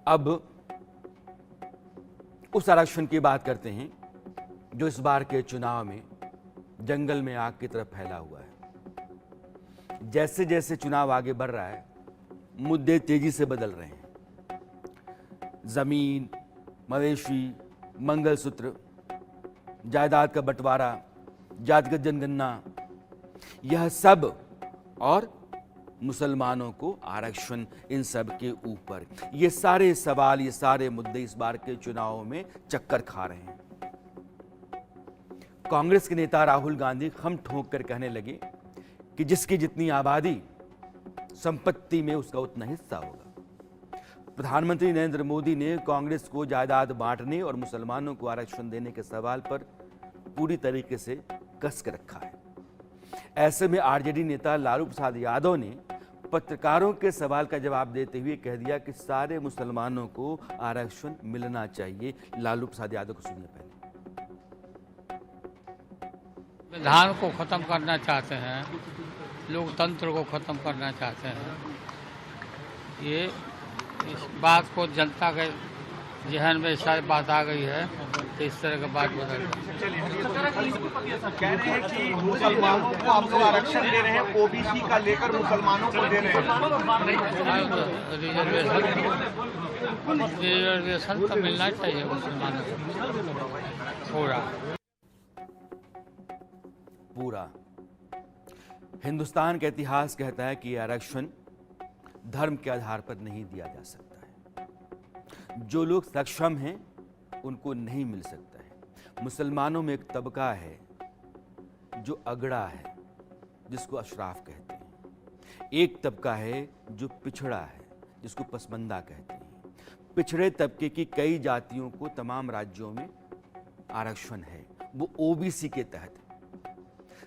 अब उस आरक्षण की बात करते हैं जो इस बार के चुनाव में जंगल में आग की तरफ फैला हुआ है। जैसे जैसे चुनाव आगे बढ़ रहा है, मुद्दे तेजी से बदल रहे हैं। जमीन, मवेशी, मंगलसूत्र, जायदाद का बंटवारा, जातिगत जनगणना, यह सब और मुसलमानों को आरक्षण, इन सब के ऊपर ये सारे सवाल, ये सारे मुद्दे इस बार के चुनाव में चक्कर खा रहे हैं। कांग्रेस के नेता राहुल गांधी खम ठोक कर कहने लगे कि जिसकी जितनी आबादी, संपत्ति में उसका उतना हिस्सा होगा। प्रधानमंत्री नरेंद्र मोदी ने कांग्रेस को जायदाद बांटने और मुसलमानों को आरक्षण देने के सवाल पर पूरी तरीके से कस के रखा है। ऐसे में आरजेडी नेता लालू प्रसाद यादव ने पत्रकारों के सवाल का जवाब देते हुए कह दिया कि सारे मुसलमानों को आरक्षण मिलना चाहिए। लालू प्रसाद यादव को सुनिए पहले। संविधान को खत्म करना चाहते हैं, लोकतंत्र को खत्म करना चाहते हैं। ये इस बात को जनता के जहन में शायद बात आ गई है तो इस तरह की बात बदल कह रहे हैं कि मुसलमानों को आप लोग आरक्षण दे रहे हैं, ओबीसी का लेकर मुसलमानों को दे रहे हैं। रिजर्वेशन तो मिलना चाहिए मुसलमानों को पूरा। हिंदुस्तान का इतिहास कहता है कि आरक्षण धर्म के आधार पर नहीं दिया जा सकता है। जो लोग सक्षम हैं उनको नहीं मिल सकता है। मुसलमानों में एक तबका है जो अगड़ा है, जिसको अशराफ कहते हैं। एक तबका है जो पिछड़ा है, जिसको पसमंदा कहते हैं। पिछड़े तबके की कई जातियों को तमाम राज्यों में आरक्षण है, वो ओबीसी के तहत है।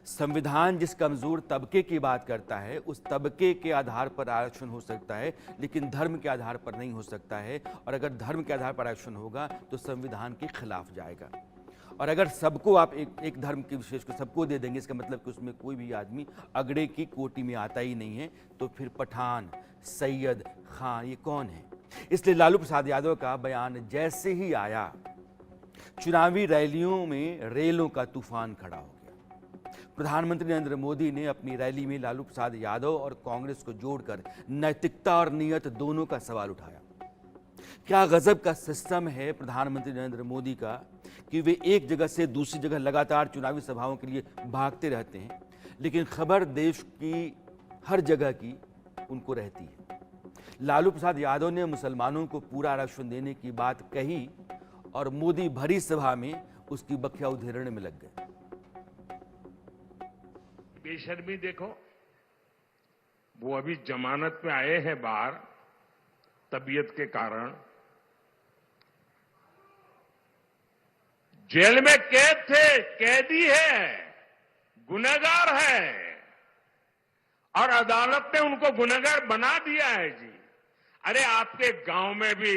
संविधान जिस कमजोर तबके की बात करता है, उस तबके के आधार पर आरक्षण हो सकता है, लेकिन धर्म के आधार पर नहीं हो सकता है। और अगर धर्म के आधार पर आरक्षण होगा तो संविधान के खिलाफ जाएगा। और अगर सबको आप एक धर्म के विशेष को सबको दे देंगे, इसका मतलब कि उसमें कोई भी आदमी अगड़े की कोटि में आता ही नहीं है, तो फिर पठान, सैयद, खान ये कौन है? इसलिए लालू प्रसाद यादव का बयान जैसे ही आया, चुनावी रैलियों में रेलों का तूफान खड़ा हो गया। प्रधानमंत्री नरेंद्र मोदी ने अपनी रैली में लालू प्रसाद यादव और कांग्रेस को जोड़कर नैतिकता और नियत दोनों का सवाल उठाया। क्या गजब का सिस्टम है प्रधानमंत्री नरेंद्र मोदी का कि वे एक जगह से दूसरी जगह लगातार चुनावी सभाओं के लिए भागते रहते हैं, लेकिन खबर देश की हर जगह की उनको रहती है। लालू प्रसाद यादव ने मुसलमानों को पूरा आरक्षण देने की बात कही और मोदी भरी सभा में उसकी बखिया उधेड़ने में लग गए। बेशर्मी देखो, वो अभी जमानत पे आए हैं बाहर तबीयत के कारण। जेल में कैद थे, कैदी है, गुनहगार है, और अदालत ने उनको गुनहगार बना दिया है जी। अरे आपके गांव में भी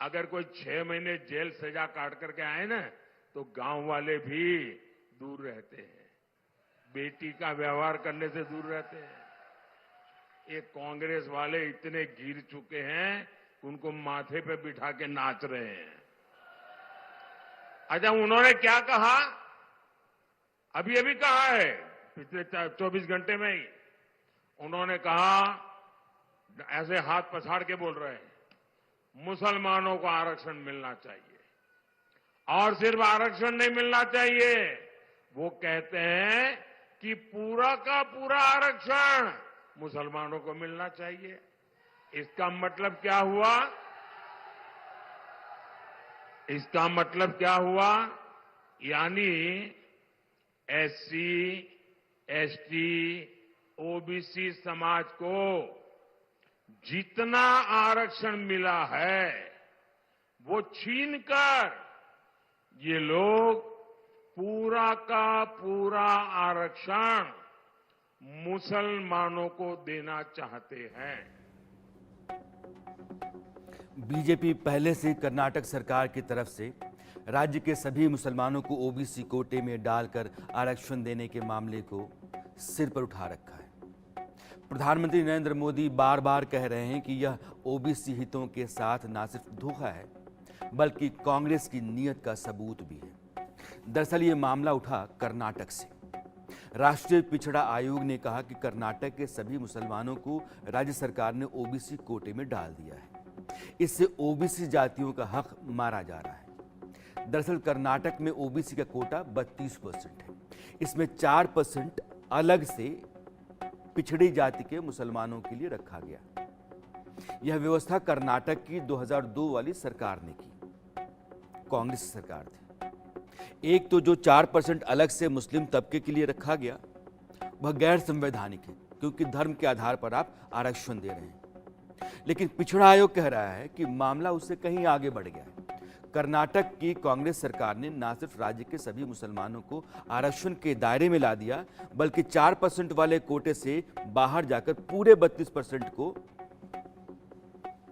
अगर कोई 6 महीने जेल सजा काट करके आए ना, तो गांव वाले भी दूर रहते हैं, बेटी का व्यवहार करने से दूर रहते हैं। ये कांग्रेस वाले इतने गिर चुके हैं, उनको माथे पे बिठा के नाच रहे हैं। अच्छा, उन्होंने क्या कहा? अभी अभी कहा है, पिछले 24 घंटे में ही उन्होंने कहा, ऐसे हाथ पछाड़ के बोल रहे हैं, मुसलमानों को आरक्षण मिलना चाहिए। और सिर्फ आरक्षण नहीं मिलना चाहिए, वो कहते हैं कि पूरा का पूरा आरक्षण मुसलमानों को मिलना चाहिए। इसका मतलब क्या हुआ? इसका मतलब क्या हुआ? यानी एससी, एसटी, ओबीसी समाज को जितना आरक्षण मिला है वो छीनकर ये लोग पूरा का पूरा आरक्षण मुसलमानों को देना चाहते हैं। बीजेपी पहले से कर्नाटक सरकार की तरफ से राज्य के सभी मुसलमानों को ओबीसी कोटे में डालकर आरक्षण देने के मामले को सिर पर उठा रखा है। प्रधानमंत्री नरेंद्र मोदी बार बार कह रहे हैं कि यह ओबीसी हितों के साथ ना सिर्फ धोखा है बल्कि कांग्रेस की नीयत का सबूत भी है। दरअसल ये मामला उठा कर्नाटक से। राष्ट्रीय पिछड़ा आयोग ने कहा कि कर्नाटक के सभी मुसलमानों को राज्य सरकार ने ओबीसी कोटे में डाल दिया है। इससे ओबीसी जातियों का हक मारा जा रहा है। दरअसल कर्नाटक में ओबीसी का कोटा 32% है। इसमें 4% अलग से पिछड़ी जाति के मुसलमानों के लिए रखा गया। यह व्यवस्था कर्नाटक की 2002 वाली सरकार ने की, कांग्रेस सरकार थी। एक तो जो 4% अलग से मुस्लिम तबके के लिए रखा गया वह गैर संवैधानिक है, क्योंकि धर्म के आधार पर आप आरक्षण दे रहे हैं। लेकिन पिछड़ा आयोग कह रहा है कि मामला उससे कहीं आगे बढ़ गया है। कर्नाटक की कांग्रेस सरकार ने न सिर्फ राज्य के सभी मुसलमानों को आरक्षण के दायरे में ला दिया, बल्कि 4% वाले कोटे से बाहर जाकर पूरे 32% को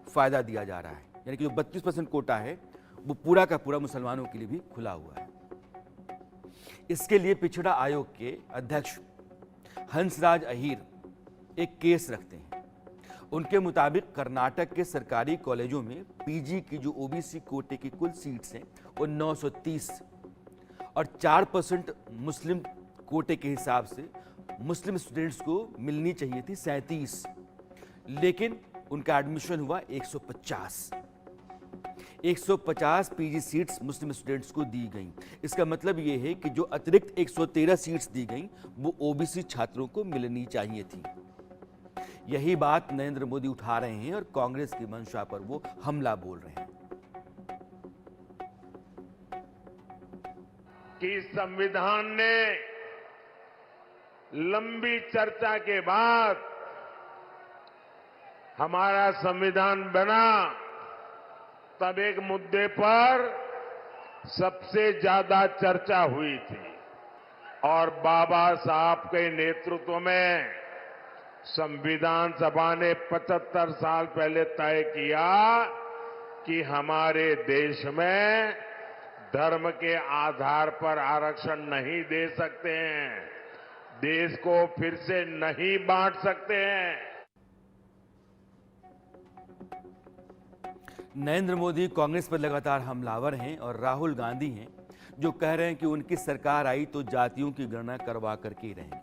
फायदा दिया जा रहा है। यानी कि जो 32% कोटा है वो पूरा का पूरा मुसलमानों के लिए भी खुला हुआ है। इसके लिए पिछड़ा आयोग के अध्यक्ष हंसराज अहीर एक केस रखते हैं। उनके मुताबिक कर्नाटक के सरकारी कॉलेजों में पीजी की जो ओबीसी कोटे की कुल सीट्स हैं वो 930 और 4% मुस्लिम कोटे के हिसाब से मुस्लिम स्टूडेंट्स को मिलनी चाहिए थी 37, लेकिन उनका एडमिशन हुआ 150 पीजी सीट्स मुस्लिम स्टूडेंट्स को दी गई। इसका मतलब यह है कि जो अतिरिक्त 113 सीट्स दी गई वो ओबीसी छात्रों को मिलनी चाहिए थी। यही बात नरेंद्र मोदी उठा रहे हैं और कांग्रेस की मंशा पर वो हमला बोल रहे हैं कि संविधान ने लंबी चर्चा के बाद हमारा संविधान बना, तब एक मुद्दे पर सबसे ज्यादा चर्चा हुई थी और बाबा साहब के नेतृत्व में संविधान सभा ने 75 साल पहले तय किया कि हमारे देश में धर्म के आधार पर आरक्षण नहीं दे सकते हैं, देश को फिर से नहीं बांट सकते हैं। नरेंद्र मोदी कांग्रेस पर लगातार हमलावर हैं और राहुल गांधी हैं जो कह रहे हैं कि उनकी सरकार आई तो जातियों की गणना करवा करके ही रहेंगे।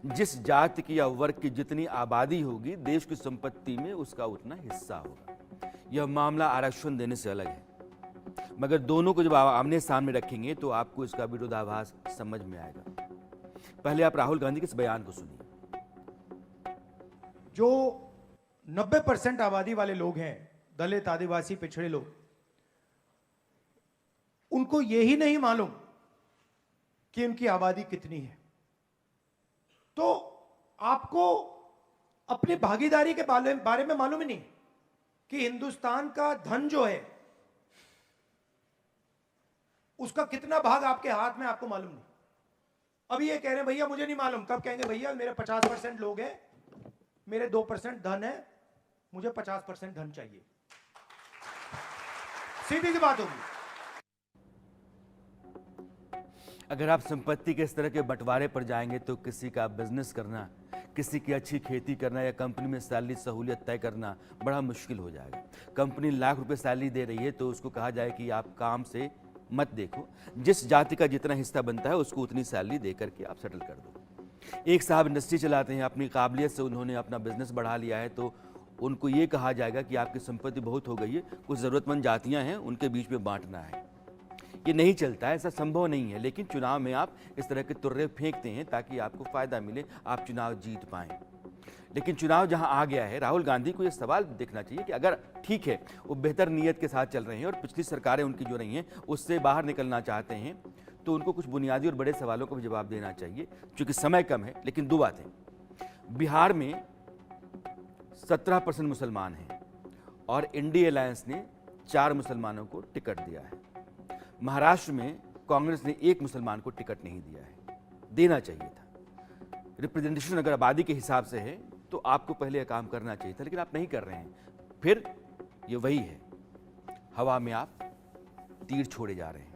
जिस जाति की या वर्ग की जितनी आबादी होगी देश की संपत्ति में उसका उतना हिस्सा होगा। यह मामला आरक्षण देने से अलग है, मगर दोनों को जब आमने सामने रखेंगे तो आपको इसका विरोधाभास समझ में आएगा। पहले आप राहुल गांधी के इस बयान को सुनिए। जो 90% आबादी वाले लोग हैं, दलित, आदिवासी, पिछड़े लोग, उनको यही नहीं मालूम कि उनकी आबादी कितनी है। तो आपको अपनी भागीदारी के बारे में मालूम ही नहीं कि हिंदुस्तान का धन जो है उसका कितना भाग आपके हाथ में, आपको मालूम नहीं। अभी ये कह रहे हैं भैया मुझे नहीं मालूम, कब कहेंगे भैया मेरे 50% लोग हैं, मेरे 2% धन है, मुझे 50% धन चाहिए। सीधी सी बात होगी। अगर आप संपत्ति के इस तरह के बंटवारे पर जाएंगे तो किसी का बिजनेस करना, किसी की अच्छी खेती करना या कंपनी में सैलरी सहूलियत तय करना बड़ा मुश्किल हो जाएगा। कंपनी लाख रुपए सैलरी दे रही है तो उसको कहा जाए कि आप काम से मत देखो, जिस जाति का जितना हिस्सा बनता है उसको उतनी सैलरी दे करके आप सेटल कर दो। एक साहब इंडस्ट्री चलाते हैं, अपनी काबिलियत से उन्होंने अपना बिजनेस बढ़ा लिया है तो उनको ये कहा जाएगा कि आपकी संपत्ति बहुत हो गई है, कुछ ज़रूरतमंद जातियां हैं उनके बीच में बांटना है। ये नहीं चलता है, ऐसा संभव नहीं है। लेकिन चुनाव में आप इस तरह के तुर्रे फेंकते हैं ताकि आपको फायदा मिले, आप चुनाव जीत पाएं। लेकिन चुनाव जहां आ गया है, राहुल गांधी को यह सवाल देखना चाहिए कि अगर ठीक है वो बेहतर नीयत के साथ चल रहे हैं और पिछली सरकारें उनकी जो रही हैं उससे बाहर निकलना चाहते हैं तो उनको कुछ बुनियादी और बड़े सवालों का भी जवाब देना चाहिए। चूंकि समय कम है, लेकिन दो बातें, बिहार में 17% मुसलमान हैं और इंडिया अलायंस ने 4 मुसलमानों को टिकट दिया है। महाराष्ट्र में कांग्रेस ने 1 मुसलमान को टिकट नहीं दिया है, देना चाहिए था। रिप्रेजेंटेशन अगर आबादी के हिसाब से है तो आपको पहले यह काम करना चाहिए था, लेकिन आप नहीं कर रहे हैं। फिर ये वही है, हवा में आप तीर छोड़े जा रहे हैं।